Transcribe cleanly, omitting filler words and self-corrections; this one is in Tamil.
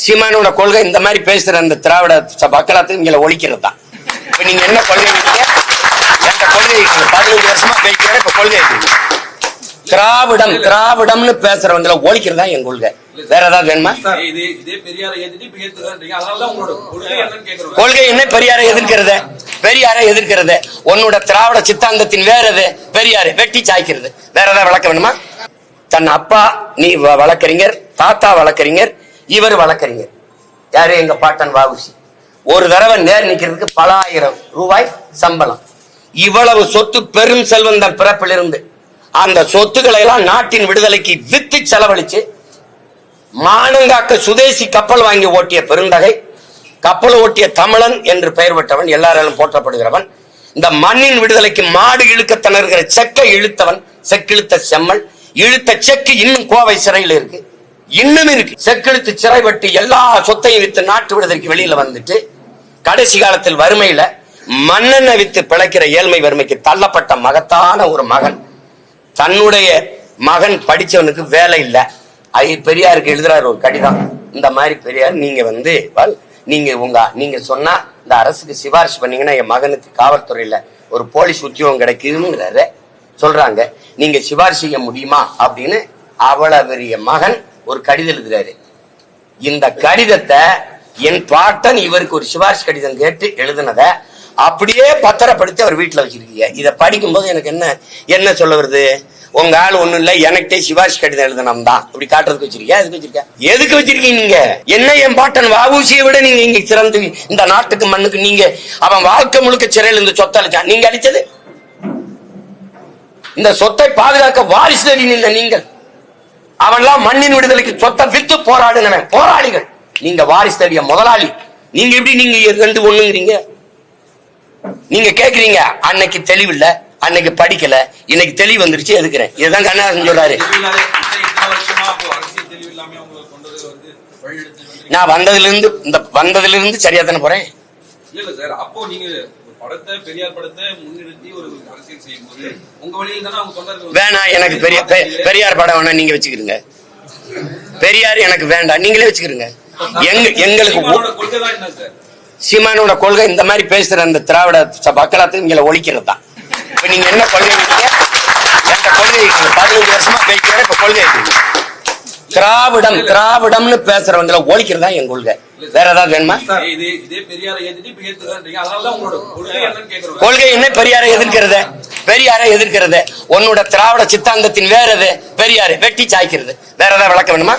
சீமானோட கொள்கை இந்த மாதிரி பேசுற அந்த திராவிட மக்களாத்துக்கு இங்க ஒழிக்கிறது தான். இப்ப நீங்க என்ன கொள்கை எந்த கொள்கை 15 வருஷமா பேசுற இப்ப கொள்கை திராவிடம் திராவிடம்னு பேசுறவங்களை ஒழிக்கிறது தான் என் கொள்கை. வேற ஏதாவது வேணுமா? கொள்கை என்ன? பெரியாரை எதிர்க்கிறது. பெரியாரை எதிர்க்கிறது உன்னோட திராவிட சித்தாந்தத்தின் வேற எது? பெரியாரு வெட்டி சாய்க்கிறது. வேற ஏதாவது விளக்க வேணுமா? தன் அப்பா நீ வழக்கறிஞர், தாத்தா வழக்கறிஞர், இவர் வழக்கறிஞர். யாரு? எங்க பாட்டன் வாவுசி. ஒரு தடவை நேர் நிக்கிறதுக்கு பல ஆயிரம் ரூபாய் சம்பளம். இவ்வளவு சொத்து பெரும் செல்வந்தன் பிறப்பிலிருந்து அந்த சொத்துக்களை எல்லாம் நாட்டின் விடுதலைக்கு வித்து செலவழிச்சு மானங்காக்க சுதேசி கப்பல் வாங்கி ஓட்டிய பெருந்தகை, கப்பல் ஓட்டிய தமிழன் என்று பெயர் பெற்றவன், எல்லாராலும் போற்றப்படுகிறவன். இந்த மண்ணின் விடுதலைக்கு மாடு இழுக்க திணறுகிற செக்கை இழுத்தவன், செக்கிழுத்த செம்மல். இழுத்த செக்கு இன்னும் கோவை சிறையில் இருக்கு, இன்னும் இருக்கு. செக்கிழுத்து சிறைப்பட்டு எல்லா சொத்தையும் வித்து நாட்டு விடுதலைக்கு வெளியில வந்துட்டு கடைசி காலத்தில் வறுமையில மண்ணெண்ண வித்து பிழைக்கிற ஏழ்மை வறுமைக்கு தள்ளப்பட்ட மகத்தான ஒரு மகன். தன்னுடைய மகன் படிச்சவனுக்கு வேலை இல்லை. பெரியாருக்கு எழுதுறாரு ஒரு கடிதம். இந்த மாதிரி பெரியார், நீங்க சொன்னா இந்த அரசுக்கு சிபாரிசு பண்ணீங்கன்னா என் மகனுக்கு காவல்துறையில ஒரு போலீஸ் உத்தியோகம் கிடைக்குதுங்கிறாரு சொல்றாங்க. நீங்க சிபாரிசு செய்ய முடியுமா அப்படின்னு அவ்வளவு பெரிய மகன் ஒரு கடிதம் எழுதுறாரு. இந்த கடிதத்தை என் பாட்டன் இவருக்கு ஒரு சிபாரிசு கடிதம் கேட்டு எழுதுனத அப்படியே பத்திரப்படுத்தி அவர் வீட்டுல வச்சிருக்கீங்க. இதை படிக்கும் போது எனக்கு என்ன சொல்ல வருது? உங்க ஆள் ஒண்ணும் இல்ல, எனக்கிட்டே சிபாரிசு கடிதம் எழுதணும் தான் இப்படி காட்டுறதுக்கு வச்சிருக்கீங்க. எதுக்கு வச்சிருக்க? எதுக்கு வச்சிருக்கீங்க நீங்க? என்ன என் பாட்டன் வாவூசியை விட நீங்க இங்க சிறந்து இந்த நாட்டுக்கு மண்ணுக்கு நீங்க அவன் வாழ்க்கை முழுக்க சிறையில் இந்த சொத்தை அழிச்சான். நீங்க அழிச்சது இந்த சொத்தை பாதுகாக்க வாரிசு நின்ற நீங்கள். அவன்லாம் மண்ணின் விடுதலைக்கு சொத்தை வித்து போராடுங்க போராளிகள். நீங்க வாரிசு தேடிய முதலாளி. நீங்க எப்படி நீங்க ரெண்டு ஒண்ணுங்கிறீங்க? நீங்க கேக்குறீங்க அன்னைக்கு தெளிவில்ல, அன்னைக்கு படிக்கல, இன்னைக்கு தெளிவு வந்துருச்சு எதுக்குறேன். இதுதான் கண்ணதாசன் சொல்றாரு. நான் வந்ததுல இருந்து சரியா தானே போறேன். வேணாம் எனக்கு பெரியார் படம் வேணா, நீங்க வச்சுக்கிறீங்க. பெரியார் எனக்கு வேண்டாம், நீங்களே வச்சுக்கிறீங்க. எங்களுக்கு சீமானோட கொள்கை இந்த மாதிரி பேசுற அந்த திராவிட மக்களாத்துக்கு இங்க ஒழிக்கிறது தான். இப்ப நீங்க என்ன கொள்கை எந்த கொள்கை 15 வருஷமா பேசுற இப்ப கொள்கை திராவிடம் திராவிடம்னு பேசுறவங்களை ஒழிக்கிறது தான் என் கொள்கை. வேற ஏதாவது வேணுமா? கொள்கை என்ன? பெரியாரை எதிர்க்கிறது. பெரியாரை எதிர்க்கிறது உன்னோட திராவிட சித்தாந்தத்தின் வேற எது? பெரியாரு வெட்டி சாய்க்கிறது. வேற ஏதாவது விளக்க வேணுமா?